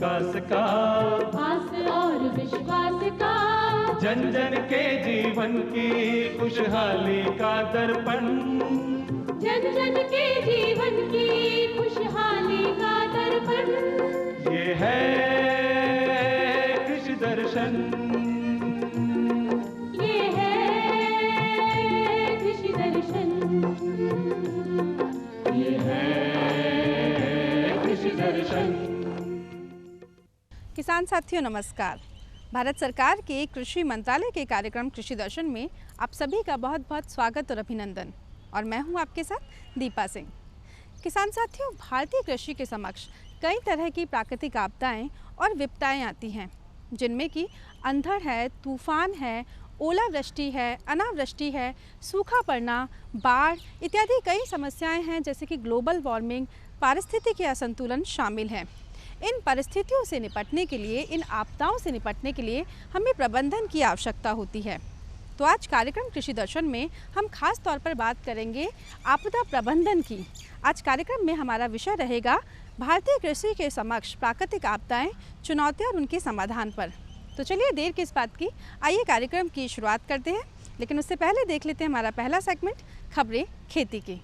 विकास का, आस और विश्वास का, जन जन के जीवन की खुशहाली का दर्पण, जन जन के जीवन की खुशहाली का दर्पण। ये है कृषि दर्शन, ये है कृषि दर्शन, ये है कृषि दर्शन। किसान साथियों नमस्कार। भारत सरकार के कृषि मंत्रालय के कार्यक्रम कृषि दर्शन में आप सभी का बहुत बहुत स्वागत और अभिनंदन। और मैं हूं आपके साथ दीपा सिंह। किसान साथियों, भारतीय कृषि के समक्ष कई तरह की प्राकृतिक आपदाएं और विपदाएं आती हैं, जिनमें कि अंधड़ है, तूफान है, ओलावृष्टि है, अनावृष्टि है, सूखा पड़ना, बाढ़ इत्यादि कई समस्याएं हैं, जैसे कि ग्लोबल वार्मिंग, पारिस्थितिकी असंतुलन शामिल हैं। इन परिस्थितियों से निपटने के लिए, इन आपदाओं से निपटने के लिए हमें प्रबंधन की आवश्यकता होती है। तो आज कार्यक्रम कृषि दर्शन में हम खास तौर पर बात करेंगे आपदा प्रबंधन की। आज कार्यक्रम में हमारा विषय रहेगा भारतीय कृषि के समक्ष प्राकृतिक आपदाएं, चुनौतियां और उनके समाधान पर। तो चलिए देर किस बात की, आइए कार्यक्रम की शुरुआत करते हैं। लेकिन उससे पहले देख लेते हैं हमारा पहला सेगमेंट, खबरें खेती की।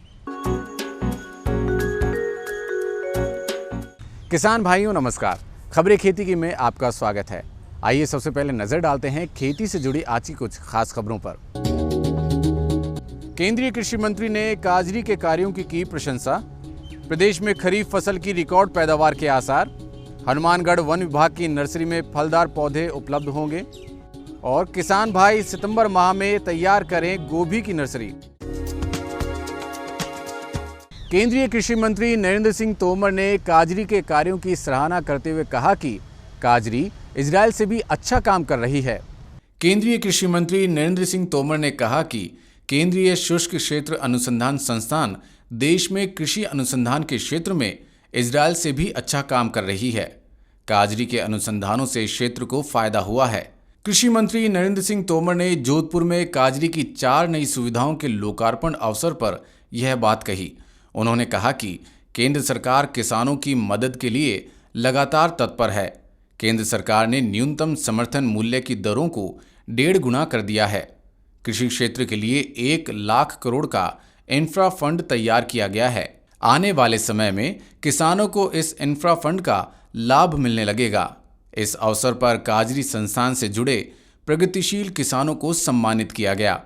किसान भाइयों नमस्कार। खबरें खेती की में आपका स्वागत है। आइए सबसे पहले नजर डालते हैं खेती से जुड़ी आज की कुछ खास खबरों पर। केंद्रीय कृषि मंत्री ने काजरी के कार्यों की प्रशंसा। प्रदेश में खरीफ फसल की रिकॉर्ड पैदावार के आसार। हनुमानगढ़ वन विभाग की नर्सरी में फलदार पौधे उपलब्ध होंगे। और किसान भाई सितंबर माह में तैयार करें गोभी की नर्सरी। केंद्रीय कृषि मंत्री नरेंद्र सिंह तोमर ने काजरी के कार्यों की सराहना करते हुए कहा कि काजरी इजरायल से भी अच्छा काम कर रही है। केंद्रीय कृषि मंत्री नरेंद्र सिंह तोमर ने कहा कि केंद्रीय शुष्क क्षेत्र अनुसंधान संस्थान देश में कृषि अनुसंधान के क्षेत्र में इजरायल से भी अच्छा काम कर रही है। काजरी के अनुसंधानों से क्षेत्र को फायदा हुआ है। कृषि मंत्री नरेंद्र सिंह तोमर ने जोधपुर में काजरी की 4 नई सुविधाओं के लोकार्पण अवसर पर यह बात कही। उन्होंने कहा कि केंद्र सरकार किसानों की मदद के लिए लगातार तत्पर है। केंद्र सरकार ने न्यूनतम समर्थन मूल्य की दरों को 1.5 गुना कर दिया है। कृषि क्षेत्र के लिए 1 लाख करोड़ का इंफ्रा फंड तैयार किया गया है। आने वाले समय में किसानों को इस इंफ्रा फंड का लाभ मिलने लगेगा। इस अवसर पर काजरी संस्थान से जुड़े प्रगतिशील किसानों को सम्मानित किया गया।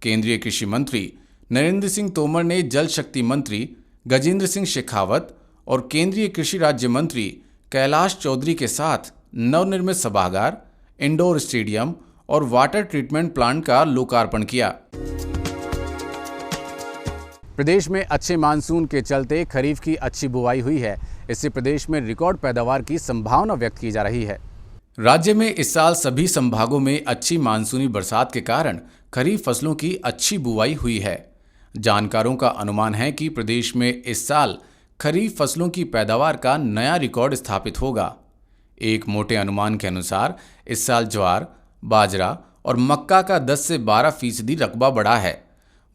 केंद्रीय कृषि मंत्री नरेंद्र सिंह तोमर ने जल शक्ति मंत्री गजेंद्र सिंह शेखावत और केंद्रीय कृषि राज्य मंत्री कैलाश चौधरी के साथ नवनिर्मित सभागार, इंडोर स्टेडियम और वाटर ट्रीटमेंट प्लांट का लोकार्पण किया। प्रदेश में अच्छे मानसून के चलते खरीफ की अच्छी बुवाई हुई है। इससे प्रदेश में रिकॉर्ड पैदावार की संभावना व्यक्त की जा रही है। राज्य में इस साल सभी संभागों में अच्छी मानसूनी बरसात के कारण खरीफ फसलों की अच्छी बुवाई हुई है। जानकारों का अनुमान है कि प्रदेश में इस साल खरीफ फसलों की पैदावार का नया रिकॉर्ड स्थापित होगा। एक मोटे अनुमान के अनुसार इस साल ज्वार, बाजरा और मक्का का 10 से 12% रकबा बढ़ा है।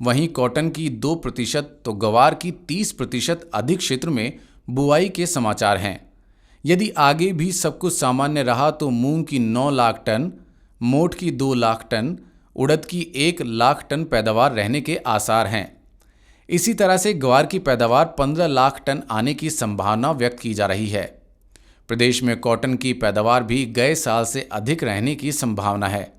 वहीं कॉटन की 2% तो गवार की 30% अधिक क्षेत्र में बुआई के समाचार हैं। यदि आगे भी सब कुछ सामान्य रहा तो मूंग की 9 लाख टन, मोठ की 2 लाख टन, उड़द की 1 लाख टन पैदावार रहने के आसार हैं। इसी तरह से ग्वार की पैदावार 15 लाख टन आने की संभावना व्यक्त की जा रही है। प्रदेश में कॉटन की पैदावार भी गए साल से अधिक रहने की संभावना है।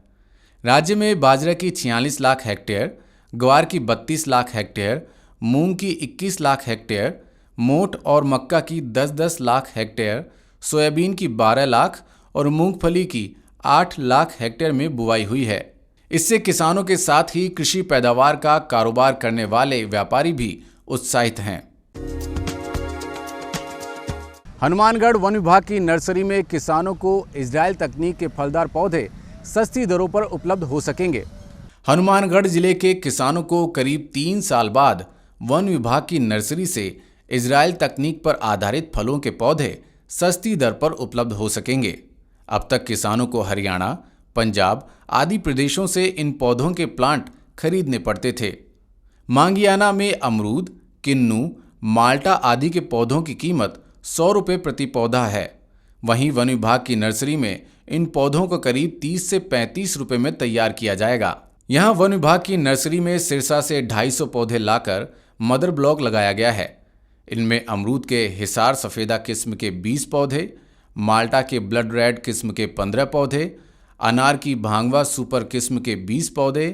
राज्य में बाजरा की 46 लाख हेक्टेयर, ग्वार की 32 लाख हेक्टेयर, मूंग की 21 लाख हेक्टेयर, मोठ और मक्का की 10-10 लाख हेक्टेयर, सोयाबीन की 12 लाख और मूंगफली की 8 लाख हेक्टेयर में बुवाई हुई है। इससे किसानों के साथ ही कृषि पैदावार का कारोबार करने वाले व्यापारी भी उत्साहित हैं। हनुमानगढ़ वन विभाग की नर्सरी में किसानों को इजरायल तकनीक के फलदार पौधे सस्ती दरों पर उपलब्ध हो सकेंगे। हनुमानगढ़ जिले के किसानों को करीब 3 साल बाद वन विभाग की नर्सरी से इजरायल तकनीक पर आधारित फलों के पौधे सस्ती दर पर उपलब्ध हो सकेंगे। अब तक किसानों को हरियाणा, पंजाब आदि प्रदेशों से इन पौधों के प्लांट खरीदने पड़ते थे। मांगियाना में अमरूद, किन्नू, माल्टा आदि के पौधों की कीमत 100 रुपये प्रति पौधा है। वहीं वन विभाग की नर्सरी में इन पौधों को करीब 30 से 35 रुपए में तैयार किया जाएगा। यहाँ वन विभाग की नर्सरी में सिरसा से 250 पौधे लाकर मदर ब्लॉक लगाया गया है। इनमें अमरूद के हिसार सफ़ेदा किस्म के 20 पौधे, माल्टा के ब्लड रेड किस्म के 15 पौधे, अनार की भांगवा सुपर किस्म के 20 पौधे,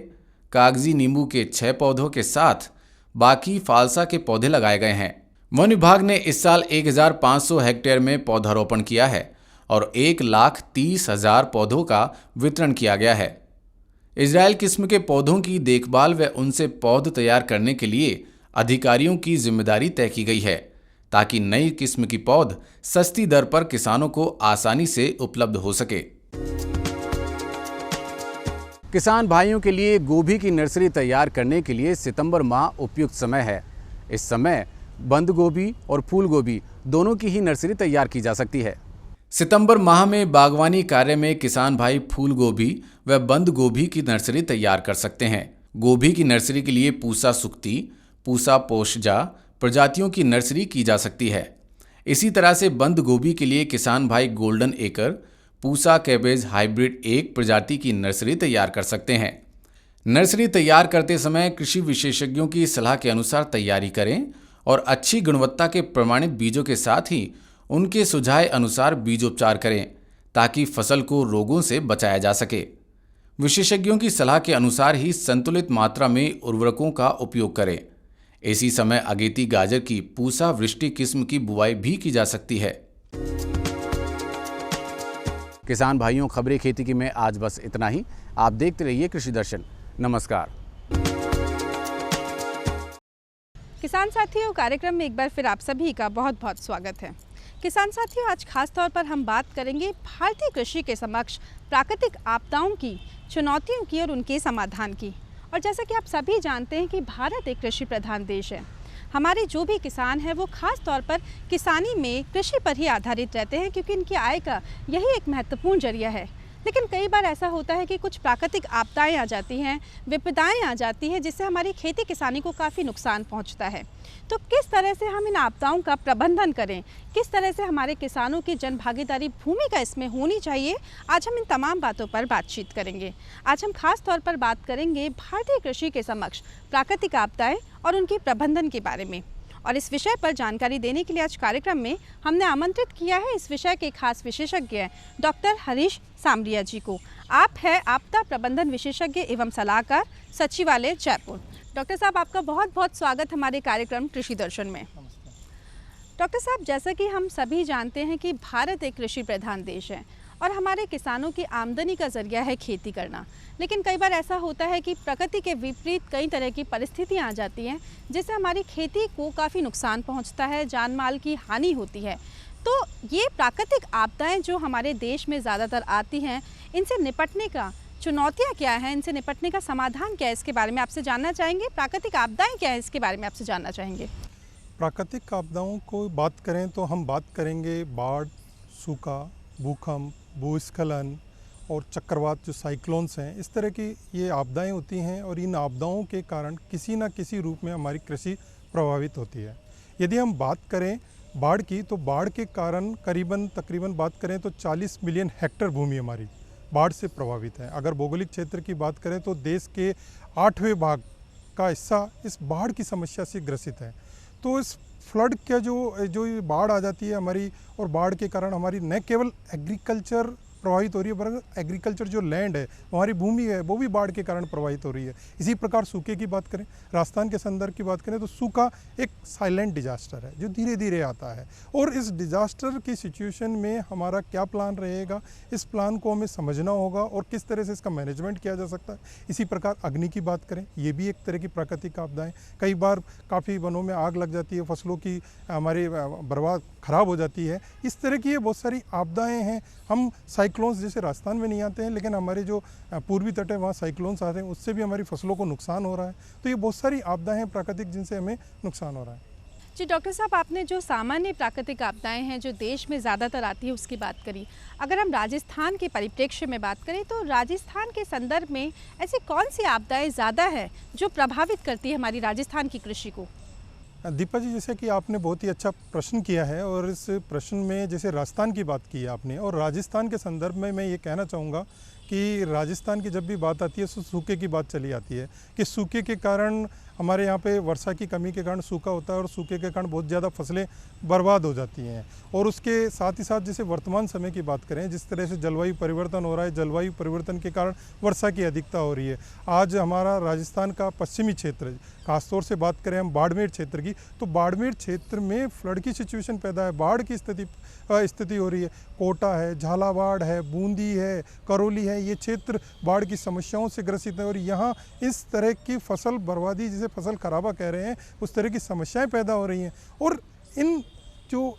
कागजी नींबू के 6 पौधों के साथ बाकी फालसा के पौधे लगाए गए हैं। वन विभाग ने इस साल 1500 हेक्टेयर में पौधारोपण किया है और 1,30,000 पौधों का वितरण किया गया है। इजराइल किस्म के पौधों की देखभाल व उनसे पौध तैयार करने के लिए अधिकारियों की जिम्मेदारी तय की गई है, ताकि नई किस्म की पौध सस्ती दर पर किसानों को आसानी से उपलब्ध हो सके। किसान भाइयों के लिए गोभी की नर्सरी तैयार करने के लिए सितंबर माह उपयुक्त समय है। इस समय बंद गोभी और फूल गोभी दोनों की ही नर्सरी तैयार की जा सकती है। सितंबर माह में बागवानी कार्य में किसान भाई फूल गोभी व बंद गोभी की नर्सरी तैयार कर सकते हैं। गोभी की नर्सरी के लिए पूसा सुक्ति, पूसा पोषजा प्रजातियों की नर्सरी की जा सकती है। इसी तरह से बंद गोभी के लिए किसान भाई गोल्डन एकर, पूसा कैबेज हाइब्रिड 1 प्रजाति की नर्सरी तैयार कर सकते हैं। नर्सरी तैयार करते समय कृषि विशेषज्ञों की सलाह के अनुसार तैयारी करें और अच्छी गुणवत्ता के प्रमाणित बीजों के साथ ही उनके सुझाए अनुसार बीजोपचार करें, ताकि फसल को रोगों से बचाया जा सके। विशेषज्ञों की सलाह के अनुसार ही संतुलित मात्रा में उर्वरकों का उपयोग करें। इसी समय अगेती गाजर की पूसा वृष्टि किस्म की बुआई भी की जा सकती है। किसान भाइयों, खबरें खेती की में आज बस इतना ही। आप देखते रहिए कृषि दर्शन। नमस्कार। किसान साथियों, कार्यक्रम में एक बार फिर आप सभी का बहुत बहुत स्वागत है। किसान साथियों, आज खास तौर पर हम बात करेंगे भारतीय कृषि के समक्ष प्राकृतिक आपदाओं की, चुनौतियों की और उनके समाधान की। और जैसा कि आप सभी जानते हैं कि भारत एक कृषि प्रधान देश है। हमारे जो भी किसान हैं वो खास तौर पर किसानी में कृषि पर ही आधारित रहते हैं, क्योंकि इनकी आय का यही एक महत्वपूर्ण जरिया है। लेकिन कई बार ऐसा होता है कि कुछ प्राकृतिक आपदाएं आ जाती हैं, विपदाएं आ जाती हैं, जिससे हमारी खेती किसानी को काफ़ी नुकसान पहुंचता है। तो किस तरह से हम इन आपदाओं का प्रबंधन करें, किस तरह से हमारे किसानों की जन भागीदारी भूमिका इसमें होनी चाहिए, आज हम इन तमाम बातों पर बातचीत करेंगे। आज हम खास तौर पर बात करेंगे भारतीय कृषि के समक्ष प्राकृतिक आपदाएं और उनके प्रबंधन के बारे में। और इस विषय पर जानकारी देने के लिए आज कार्यक्रम में हमने आमंत्रित किया है इस विषय के खास विशेषज्ञ डॉक्टर हरीश सामरिया जी को। आप हैं आपदा प्रबंधन विशेषज्ञ एवं सलाहकार, सचिवालय जयपुर। डॉक्टर साहब, आपका बहुत बहुत स्वागत हमारे कार्यक्रम कृषि दर्शन में। डॉक्टर साहब, जैसा कि हम सभी जानते हैं कि भारत एक कृषि प्रधान देश है और हमारे किसानों की आमदनी का जरिया है खेती करना। लेकिन कई बार ऐसा होता है कि प्रकृति के विपरीत कई तरह की परिस्थितियां आ जाती हैं, जिससे हमारी खेती को काफ़ी नुकसान पहुंचता है, जान माल की हानि होती है। तो ये प्राकृतिक आपदाएं जो हमारे देश में ज़्यादातर आती हैं, इनसे निपटने का चुनौतियाँ क्या हैं, इनसे निपटने का समाधान क्या है, इसके बारे में आपसे जानना चाहेंगे। प्राकृतिक आपदाएँ क्या है, इसके बारे में आपसे जानना चाहेंगे। प्राकृतिक आपदाओं को बात करें तो हम बात करेंगे बाढ़, सूखा, भूकंप, भूस्खलन और चक्रवात जो साइक्लोन्स हैं। इस तरह की ये आपदाएं होती हैं और इन आपदाओं के कारण किसी न किसी रूप में हमारी कृषि प्रभावित होती है। यदि हम बात करें बाढ़ की, तो बाढ़ के कारण तकरीबन बात करें तो 40 मिलियन हेक्टेयर भूमि हमारी बाढ़ से प्रभावित है। अगर भौगोलिक क्षेत्र की बात करें तो देश के 8वें भाग का हिस्सा इस बाढ़ की समस्या से ग्रसित है। तो इस फ्लड का जो बाढ़ आ जाती है हमारी, और बाढ़ के कारण हमारी न केवल एग्रीकल्चर प्रभावित हो रही है, बल्कि एग्रीकल्चर जो लैंड है, हमारी भूमि है, वो भी बाढ़ के कारण प्रभावित हो रही है। इसी प्रकार सूखे की बात करें, राजस्थान के संदर्भ की बात करें तो सूखा एक साइलेंट डिजास्टर है जो धीरे धीरे आता है। और इस डिजास्टर की सिचुएशन में हमारा क्या प्लान रहेगा, इस प्लान को हमें समझना होगा और किस तरह से इसका मैनेजमेंट किया जा सकता है। इसी प्रकार अग्नि की बात करें, ये भी एक तरह की प्राकृतिक आपदाएं। कई बार काफ़ी वनों में आग लग जाती है, फसलों की हमारी बर्बाद खराब हो जाती है। इस तरह की ये बहुत सारी आपदाएं हैं। हम साइक्लोन्स जैसे राजस्थान में नहीं आते हैं, लेकिन हमारे जो पूर्वी तट है वहाँ साइक्लोन्स आते हैं, उससे भी हमारी फसलों को नुकसान हो रहा है। तो ये बहुत सारी आपदाएं हैं प्राकृतिक जिनसे हमें नुकसान हो रहा है। जी डॉक्टर साहब, आपने जो सामान्य प्राकृतिक आपदाएं हैं जो देश में ज़्यादातर आती है उसकी बात करी। अगर हम राजस्थान के परिप्रेक्ष्य में बात करें तो राजस्थान के संदर्भ में ऐसी कौन सी आपदाएं ज़्यादा है जो प्रभावित करती है हमारी राजस्थान की कृषि को? दीपा जी, जैसे कि आपने बहुत ही अच्छा प्रश्न किया है और इस प्रश्न में जैसे राजस्थान की बात की है आपने, और राजस्थान के संदर्भ में मैं ये कहना चाहूँगा कि राजस्थान की जब भी बात आती है तो सूखे की बात चली आती है कि सूखे के कारण हमारे यहाँ पे वर्षा की कमी के कारण सूखा होता है और सूखे के कारण बहुत ज़्यादा फसलें बर्बाद हो जाती हैं। और उसके साथ ही साथ जैसे वर्तमान समय की बात करें, जिस तरह से जलवायु परिवर्तन हो रहा है, जलवायु परिवर्तन के कारण वर्षा की अधिकता हो रही है। आज हमारा राजस्थान का पश्चिमी क्षेत्र, खासतौर से बात करें हम बाड़मेर क्षेत्र की, तो बाड़मेर क्षेत्र में फ्लड की सिचुएशन पैदा है, बाढ़ की स्थिति हो रही है। कोटा है, झालावाड़ है, बूंदी है, करौली है, ये क्षेत्र बाढ़ की समस्याओं से ग्रसित है और यहाँ इस तरह की फसल बर्बादी, जिसे फसल खराबा कह रहे हैं, उस तरह की समस्याएं पैदा हो रही हैं। और इन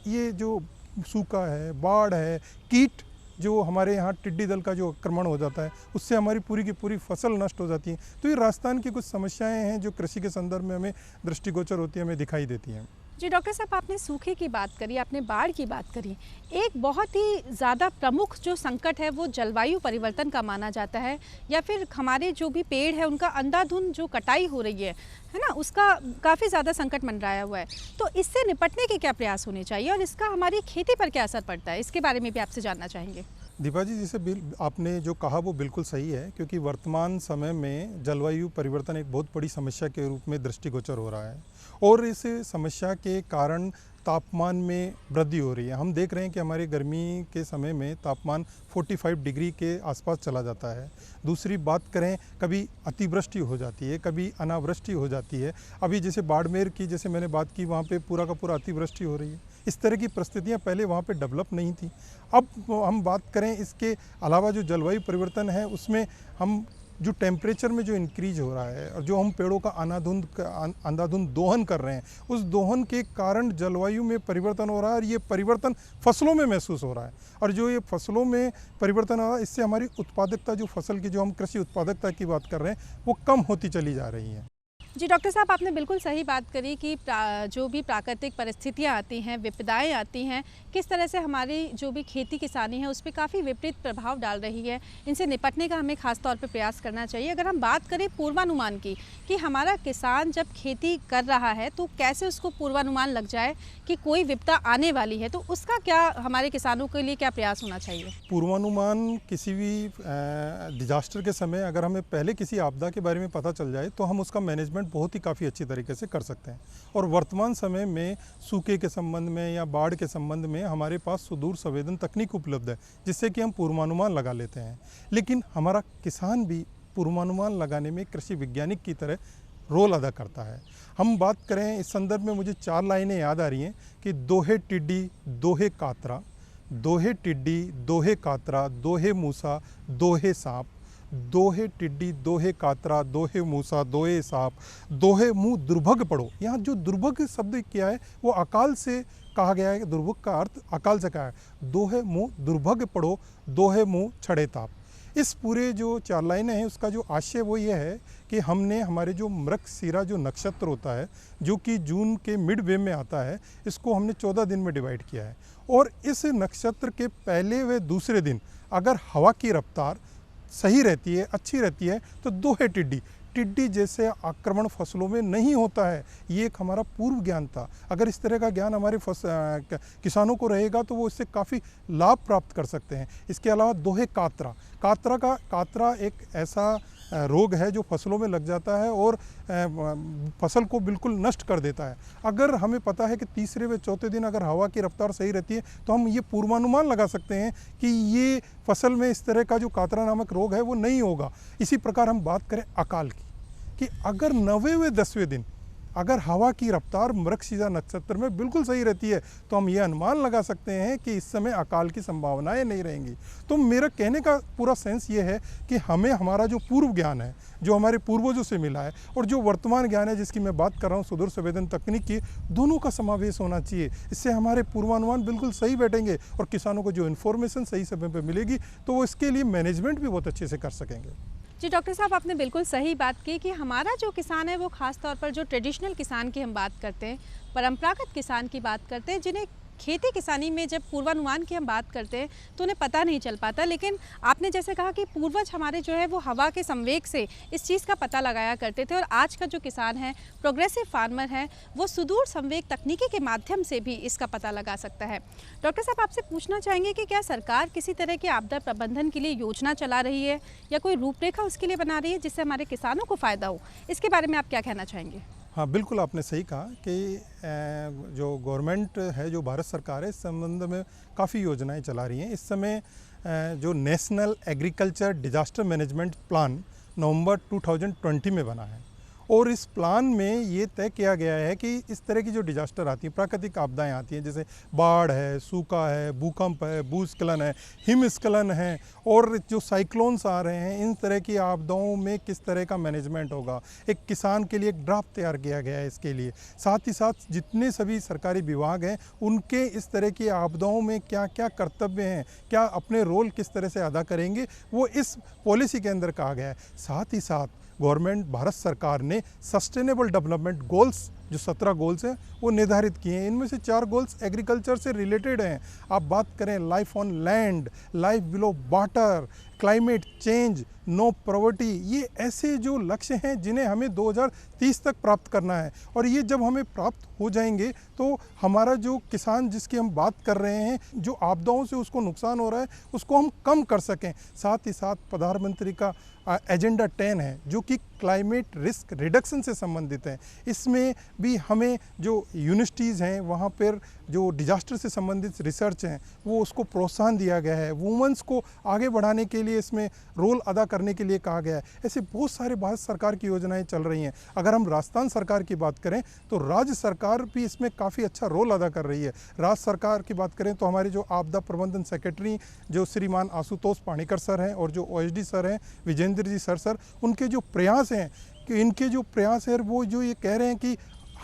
ये जो सूखा है, बाढ़ है, कीट जो हमारे यहाँ टिड्डी दल का जो आक्रमण हो जाता है, उससे हमारी पूरी की पूरी फसल नष्ट हो जाती है। तो ये राजस्थान की कुछ समस्याएं हैं जो कृषि के संदर्भ में हमें दृष्टिगोचर होती है, हमें दिखाई देती हैं। जी डॉक्टर साहब, आपने सूखे की बात करी, आपने बाढ़ की बात करी। एक बहुत ही ज़्यादा प्रमुख जो संकट है वो जलवायु परिवर्तन का माना जाता है, या फिर हमारे जो भी पेड़ है उनका अंधाधुंध जो कटाई हो रही है ना, उसका काफ़ी ज़्यादा संकट मंडराया हुआ है। तो इससे निपटने के क्या प्रयास होने चाहिए और इसका हमारी खेती पर क्या असर पड़ता है, इसके बारे में भी आपसे जानना चाहेंगे। दीपा जी, जैसे आपने जो कहा वो बिल्कुल सही है, क्योंकि वर्तमान समय में जलवायु परिवर्तन एक बहुत बड़ी समस्या के रूप में दृष्टिगोचर हो रहा है और इस समस्या के कारण तापमान में वृद्धि हो रही है। हम देख रहे हैं कि हमारे गर्मी के समय में तापमान 45 डिग्री के आसपास चला जाता है। दूसरी बात करें, कभी अतिवृष्टि हो जाती है, कभी अनावृष्टि हो जाती है। अभी जैसे बाड़मेर की जैसे मैंने बात की, वहाँ पे पूरा का पूरा अतिवृष्टि हो रही है। इस तरह की परिस्थितियाँ पहले वहाँ पे डेवलप नहीं थी। अब हम बात करें इसके अलावा जो जलवायु परिवर्तन है, उसमें हम जो टेम्परेचर में जो इंक्रीज हो रहा है और जो हम पेड़ों का अंधाधुंध दोहन कर रहे हैं, उस दोहन के कारण जलवायु में परिवर्तन हो रहा है और ये परिवर्तन फसलों में महसूस हो रहा है। और जो ये फसलों में परिवर्तन हो रहा है, इससे हमारी उत्पादकता, जो फसल की जो हम कृषि उत्पादकता की बात कर रहे हैं, वो कम होती चली जा रही है। जी डॉक्टर साहब, आपने बिल्कुल सही बात करी कि जो भी प्राकृतिक परिस्थितियाँ आती हैं, विपदाएं आती हैं, किस तरह से हमारी जो भी खेती किसानी है उस पर काफ़ी विपरीत प्रभाव डाल रही है। इनसे निपटने का हमें खास तौर पे प्रयास करना चाहिए। अगर हम बात करें पूर्वानुमान की, कि हमारा किसान जब खेती कर रहा है तो कैसे उसको पूर्वानुमान लग जाए कि कोई विपदा आने वाली है, तो उसका क्या हमारे किसानों के लिए क्या प्रयास होना चाहिए? पूर्वानुमान किसी भी डिजास्टर के समय अगर हमें पहले किसी आपदा के बारे में पता चल जाए तो हम उसका मैनेजमेंट बहुत ही काफ़ी अच्छी तरीके से कर सकते हैं। और वर्तमान समय में सूखे के संबंध में या बाढ़ के संबंध में हमारे पास सुदूर संवेदन तकनीक उपलब्ध है, जिससे कि हम पूर्वानुमान लगा लेते हैं। लेकिन हमारा किसान भी पूर्वानुमान लगाने में कृषि वैज्ञानिक की तरह रोल अदा करता है। हम बात करें इस संदर्भ में, मुझे 4 लाइनें याद आ रही हैं कि दोहे टिड्डी दोहे कातरा, दोहे टिड्डी दोहे कातरा, दोहे मूसा दोहे सांप, दोहे टिड्डी दोहे कातरा, दोहे मूसा दोहे सांप, दोहे मुँह दुर्भग पड़ो। यहाँ जो दुर्भग शब्द क्या है वो अकाल से कहा गया है। दुर्भग का अर्थ अकाल से कहा है। दोहे मुँह दुर्भग पड़ो, दोहे मुँह छड़े ताप। इस पूरे जो 4 लाइनें हैं उसका जो आशय वो ये है कि हमने हमारे जो मृगशिरा जो नक्षत्र होता है, जो कि जून के मिड वे में आता है, इसको हमने 14 दिन में डिवाइड किया है। और इस नक्षत्र के पहले व दूसरे दिन अगर हवा की रफ्तार सही रहती है, अच्छी रहती है, तो दोहे टिड्डी, टिड्डी जैसे आक्रमण फसलों में नहीं होता है। ये एक हमारा पूर्व ज्ञान था। अगर इस तरह का ज्ञान हमारे किसानों को रहेगा तो वो इससे काफ़ी लाभ प्राप्त कर सकते हैं। इसके अलावा दोहे कातरा, कातरा एक ऐसा रोग है जो फसलों में लग जाता है और फसल को बिल्कुल नष्ट कर देता है। अगर हमें पता है कि तीसरे व चौथे दिन अगर हवा की रफ्तार सही रहती है तो हम ये पूर्वानुमान लगा सकते हैं कि ये फसल में इस तरह का जो कातरा नामक रोग है वो नहीं होगा। इसी प्रकार हम बात करें अकाल की, कि अगर 9वें व 10वें दिन अगर हवा की रफ्तार मृगशिरा नक्षत्र में बिल्कुल सही रहती है तो हम ये अनुमान लगा सकते हैं कि इस समय अकाल की संभावनाएं नहीं रहेंगी। तो मेरा कहने का पूरा सेंस ये है कि हमें हमारा जो पूर्व ज्ञान है, जो हमारे पूर्वजों से मिला है, और जो वर्तमान ज्ञान है जिसकी मैं बात कर रहा हूँ सुदूर संवेदन तकनीक की, दोनों का समावेश होना चाहिए। इससे हमारे पूर्वानुमान बिल्कुल सही बैठेंगे और किसानों को जो इन्फॉर्मेशन सही समय पर मिलेगी तो वो इसके लिए मैनेजमेंट भी बहुत अच्छे से कर सकेंगे। जी डॉक्टर साहब, आपने बिल्कुल सही बात की कि हमारा जो किसान है वो ख़ास तौर पर जो ट्रेडिशनल किसान की हम बात करते हैं, परंपरागत किसान की बात करते हैं, जिन्हें खेती किसानी में जब पूर्वानुमान की हम बात करते हैं तो उन्हें पता नहीं चल पाता, लेकिन आपने जैसे कहा कि पूर्वज हमारे जो है वो हवा के संवेग से इस चीज़ का पता लगाया करते थे, और आज का जो किसान है, प्रोग्रेसिव फार्मर है, वो सुदूर संवेग तकनीकी के माध्यम से भी इसका पता लगा सकता है। डॉक्टर साहब, आपसे पूछना चाहेंगे कि क्या सरकार किसी तरह के आपदा प्रबंधन के लिए योजना चला रही है या कोई रूपरेखा उसके लिए बना रही है जिससे हमारे किसानों को फ़ायदा हो? इसके बारे में आप क्या कहना चाहेंगे? हाँ, बिल्कुल आपने सही कहा कि जो गवर्नमेंट है, जो भारत सरकार है, इस संबंध में काफ़ी योजनाएं चला रही हैं। इस समय जो national agriculture disaster management plan नवंबर 2020 में बना है, और इस प्लान में ये तय किया गया है कि इस तरह की जो डिजास्टर आती हैं, प्राकृतिक आपदाएं आती हैं, जैसे बाढ़ है, सूखा है, भूकंप है, भूस्खलन है, हिमस्खलन है, और जो साइक्लोन्स आ रहे हैं, इन तरह की आपदाओं में किस तरह का मैनेजमेंट होगा, एक किसान के लिए एक ड्राफ्ट तैयार किया गया है इसके लिए। साथ ही साथ जितने सभी सरकारी विभाग हैं, उनके इस तरह की आपदाओं में क्या क्या कर्तव्य हैं, क्या अपने रोल किस तरह से अदा करेंगे, वो इस पॉलिसी के अंदर कहा गया है। साथ ही साथ गवर्नमेंट, भारत सरकार ने सस्टेनेबल डेवलपमेंट गोल्स, जो 17 गोल्स हैं, वो निर्धारित किए हैं। इनमें से 4 गोल्स एग्रीकल्चर से रिलेटेड हैं। आप बात करें life on land, life below water, climate change, no poverty, ये ऐसे जो लक्ष्य हैं जिन्हें हमें 2030 तक प्राप्त करना है। और ये जब हमें प्राप्त हो जाएंगे तो हमारा जो किसान जिसकी हम बात कर रहे हैं, जो आपदाओं से उसको नुकसान हो रहा है, उसको हम कम कर सकें। साथ ही साथ प्रधानमंत्री का एजेंडा 10 है, जो कि क्लाइमेट रिस्क रिडक्शन से संबंधित है। इसमें भी हमें जो यूनिवर्सिटीज़ हैं, वहाँ पर जो डिजास्टर से संबंधित रिसर्च हैं, वो उसको प्रोत्साहन दिया गया है। वुमेंस को आगे बढ़ाने के लिए इसमें रोल अदा करने के लिए कहा गया है। ऐसे बहुत सारे भारत सरकार की योजनाएं चल रही हैं। अगर हम राजस्थान सरकार की बात करें तो राज्य सरकार भी इसमें काफ़ी अच्छा रोल अदा कर रही है। राज्य सरकार की बात करें तो हमारे जो आपदा प्रबंधन सेक्रेटरी जो श्रीमान आशुतोष पाणिकर सर हैं, और जो OSD सर हैं विजेंद्र जी सर, उनके जो प्रयास हैं, कि इनके जो प्रयास है वो जो ये कह रहे हैं कि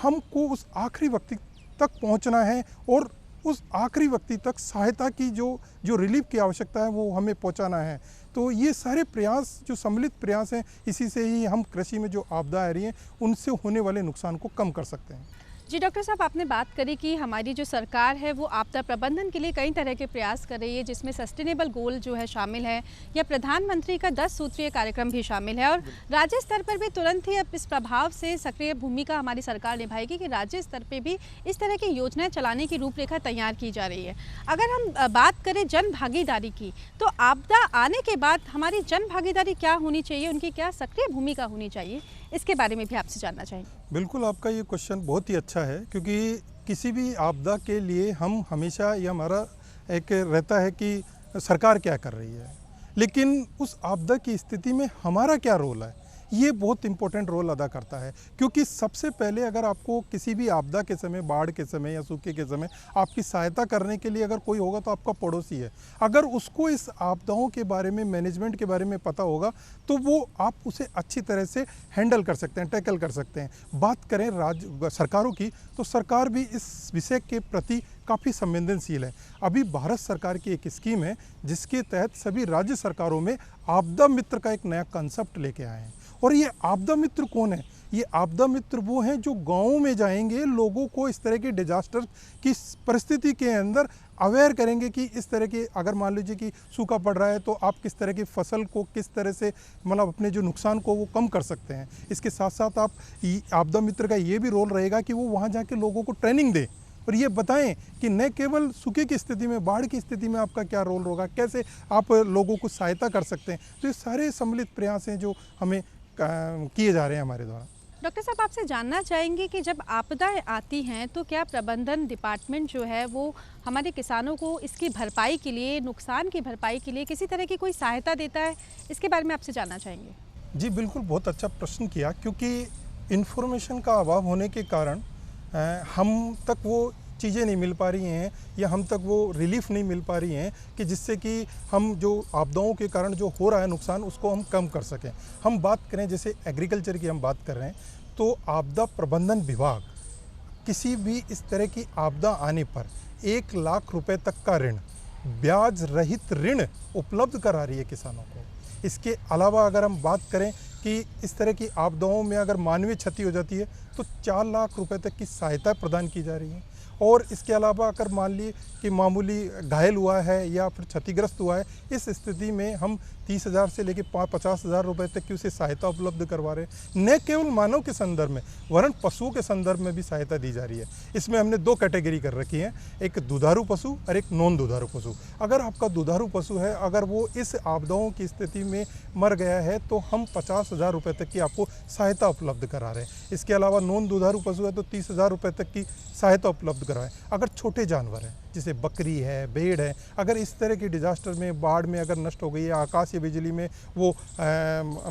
हमको उस आखिरी व्यक्ति तक पहुंचना है, और उस आखिरी व्यक्ति तक सहायता की जो रिलीफ की आवश्यकता है वो हमें पहुंचाना है। तो ये सारे प्रयास, जो सम्मिलित प्रयास हैं, इसी से ही हम कृषि में जो आपदा आ रही हैं उनसे होने वाले नुकसान को कम कर सकते हैं। जी डॉक्टर साहब, आपने बात करी कि हमारी जो सरकार है वो आपदा प्रबंधन के लिए कई तरह के प्रयास कर रही है, जिसमें सस्टेनेबल गोल जो है शामिल है, या प्रधानमंत्री का 10 सूत्रीय कार्यक्रम भी शामिल है, और राज्य स्तर पर भी तुरंत ही अब इस प्रभाव से सक्रिय भूमिका हमारी सरकार निभाएगी कि राज्य स्तर पर भी इस तरह की योजनाएं चलाने की रूपरेखा तैयार की जा रही है। अगर हम बात करें जन भागीदारी की, तो आपदा आने के बाद हमारी जन भागीदारी क्या होनी चाहिए, उनकी क्या सक्रिय भूमिका होनी चाहिए, इसके बारे में भी आपसे जानना चाहेंगे। बिल्कुल, आपका ये क्वेश्चन बहुत ही अच्छा है, क्योंकि किसी भी आपदा के लिए हम हमेशा, ये हमारा एक रहता है कि सरकार क्या कर रही है, लेकिन उस आपदा की स्थिति में हमारा क्या रोल है, ये बहुत इंपॉर्टेंट रोल अदा करता है। क्योंकि सबसे पहले अगर आपको किसी भी आपदा के समय, बाढ़ के समय या सूखे के समय आपकी सहायता करने के लिए अगर कोई होगा तो आपका पड़ोसी है। अगर उसको इस आपदाओं के बारे में, मैनेजमेंट के बारे में पता होगा तो वो आप उसे अच्छी तरह से हैंडल कर सकते हैं, टैकल कर सकते हैं। बात करें राज्य सरकारों की, तो सरकार भी इस विषय के प्रति काफ़ी संवेदनशील है। अभी भारत सरकार की एक स्कीम है जिसके तहत सभी राज्य सरकारों में आपदा मित्र का एक नया कंसेप्ट लेके आए हैं। और ये आपदा मित्र कौन है? ये आपदा मित्र वो हैं जो गाँवों में जाएंगे, लोगों को इस तरह के डिजास्टर की परिस्थिति के अंदर अवेयर करेंगे कि इस तरह के, अगर मान लीजिए कि सूखा पड़ रहा है तो आप किस तरह की फसल को किस तरह से, मतलब अपने जो नुकसान को वो कम कर सकते हैं। इसके साथ साथ आप आपदा मित्र का ये भी रोल रहेगा कि वो वहाँ जाके लोगों को ट्रेनिंग दें और ये बताएं कि न केवल सूखे की स्थिति में, बाढ़ की स्थिति में आपका क्या रोल होगा, कैसे आप लोगों को सहायता कर सकते हैं। तो ये सारे सम्मिलित प्रयास हैं जो हमें किए जा रहे हैं हमारे द्वारा। डॉक्टर साहब, आपसे जानना चाहेंगे कि जब आपदाएं आती हैं तो क्या प्रबंधन डिपार्टमेंट जो है वो हमारे किसानों को इसकी भरपाई के लिए, नुकसान की भरपाई के लिए किसी तरह की कोई सहायता देता है, इसके बारे में आपसे जानना चाहेंगे। जी बिल्कुल, बहुत अच्छा प्रश्न किया, क्योंकि इन्फॉर्मेशन का अभाव होने के कारण हम तक वो चीज़ें नहीं मिल पा रही हैं, या हम तक वो रिलीफ नहीं मिल पा रही हैं कि जिससे कि हम जो आपदाओं के कारण जो हो रहा है नुकसान, उसको हम कम कर सकें। हम बात करें जैसे एग्रीकल्चर की हम बात कर रहे हैं, तो आपदा प्रबंधन विभाग किसी भी इस तरह की आपदा आने पर 1 लाख रुपए तक का ऋण, ब्याज रहित ऋण उपलब्ध करा रही है किसानों को। इसके अलावा अगर हम बात करें कि इस तरह की आपदाओं में अगर मानवीय क्षति हो जाती है तो 4 लाख रुपए तक की सहायता प्रदान की जा रही है। और इसके अलावा अगर मान ली कि मामूली घायल हुआ है या फिर क्षतिग्रस्त हुआ है, इस स्थिति में हम 30,000 से लेकर 50,000 रुपये तक की उसे सहायता उपलब्ध करवा रहे हैं। न केवल मानव के संदर्भ में वरन पशुओं के संदर्भ में भी सहायता दी जा रही है। इसमें हमने 2 कैटेगरी कर रखी है, एक दुधारू पशु और एक नॉन दुधारू पशु। अगर आपका दुधारू पशु है, अगर वो इस आपदाओं की स्थिति में मर गया है तो हम 50,000 रुपये तक की आपको सहायता उपलब्ध करा रहे हैं। इसके अलावा नॉन दुधारू पशु है तो 30,000 रुपये तक की सहायता उपलब्ध कराएं। अगर छोटे जानवर हैं जैसे बकरी है, भेड़ है, अगर इस तरह की डिजास्टर में, बाढ़ में अगर नष्ट हो गई है, आकाशीय बिजली में वो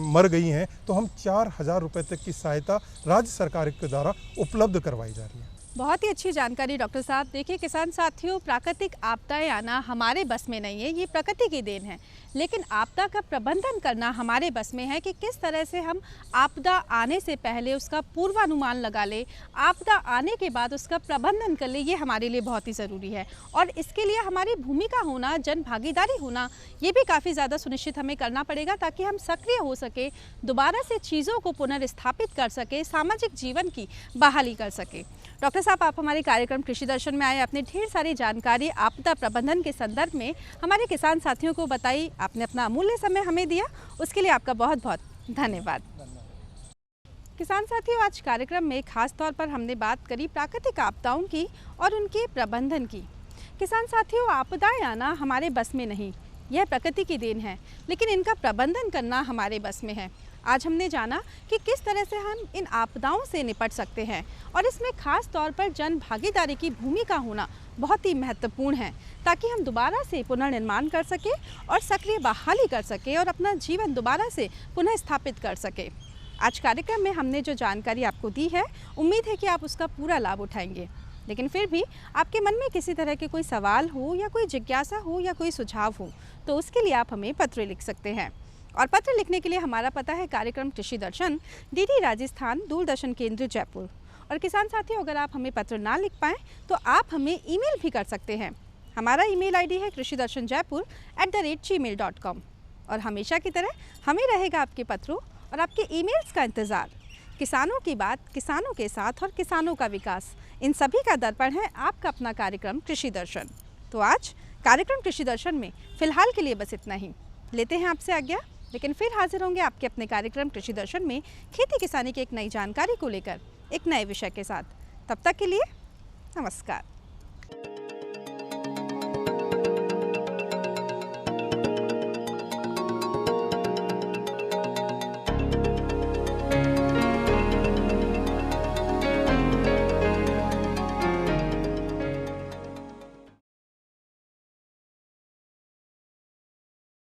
मर गई हैं, तो हम 4,000 रुपये तक की सहायता राज्य सरकार के द्वारा उपलब्ध करवाई जा रही है। बहुत ही अच्छी जानकारी डॉक्टर साहब। देखिए किसान साथियों, प्राकृतिक आपदाएं आना हमारे बस में नहीं है, ये प्रकृति की देन है, लेकिन आपदा का प्रबंधन करना हमारे बस में है कि किस तरह से हम आपदा आने से पहले उसका पूर्वानुमान लगा ले, आपदा आने के बाद उसका प्रबंधन कर ले, ये हमारे लिए बहुत ही ज़रूरी है। और इसके लिए हमारी भूमिका होना, जन भागीदारी होना, ये भी काफ़ी ज़्यादा सुनिश्चित हमें करना पड़ेगा ताकि हम सक्रिय हो सके, दोबारा से चीज़ों को पुनर्स्थापित कर सके, सामाजिक जीवन की बहाली कर सके। डॉक्टर साहब, आप हमारे कार्यक्रम कृषि दर्शन में आए, आपने ढेर सारी जानकारी आपदा प्रबंधन के संदर्भ में हमारे किसान साथियों को बताई, आपने अपना अमूल्य समय हमें दिया, उसके लिए आपका बहुत बहुत धन्यवाद। किसान साथियों, आज कार्यक्रम में खास तौर पर हमने बात करी प्राकृतिक आपदाओं की और उनके प्रबंधन की। किसान साथियों, आपदाएं आना हमारे बस में नहीं, यह प्रकृति की देन है, लेकिन इनका प्रबंधन करना हमारे बस में है। आज हमने जाना कि किस तरह से हम इन आपदाओं से निपट सकते हैं और इसमें खास तौर पर जन भागीदारी की भूमिका होना बहुत ही महत्वपूर्ण है ताकि हम दोबारा से पुनर्निर्माण कर सके और सक्रिय बहाली कर सके और अपना जीवन दोबारा से पुनः स्थापित कर सके। आज कार्यक्रम में हमने जो जानकारी आपको दी है, उम्मीद है कि आप उसका पूरा लाभ उठाएंगे। लेकिन फिर भी आपके मन में किसी तरह के कोई सवाल हो या कोई जिज्ञासा हो या कोई सुझाव हो तो उसके लिए आप हमें पत्र लिख सकते हैं। और पत्र लिखने के लिए हमारा पता है कार्यक्रम कृषि दर्शन, DD राजस्थान, दूरदर्शन केंद्र, जयपुर। और किसान साथियों, अगर आप हमें पत्र ना लिख पाएँ तो आप हमें ईमेल भी कर सकते हैं। हमारा ईमेल ID है krishidarshanjaipur@gmail.com। और हमेशा की तरह हमें रहेगा आपके पत्रों और आपके ईमेल्स का इंतज़ार। किसानों की बात, किसानों के साथ और किसानों का विकास, इन सभी का दर्पण है आपका अपना कार्यक्रम कृषि दर्शन। तो आज कार्यक्रम कृषि दर्शन में फ़िलहाल के लिए बस इतना ही। लेते हैं आपसे आज्ञा, लेकिन फिर हाजिर होंगे आपके अपने कार्यक्रम कृषि दर्शन में खेती किसानी की एक नई जानकारी को लेकर, एक नए विषय के साथ। तब तक के लिए नमस्कार।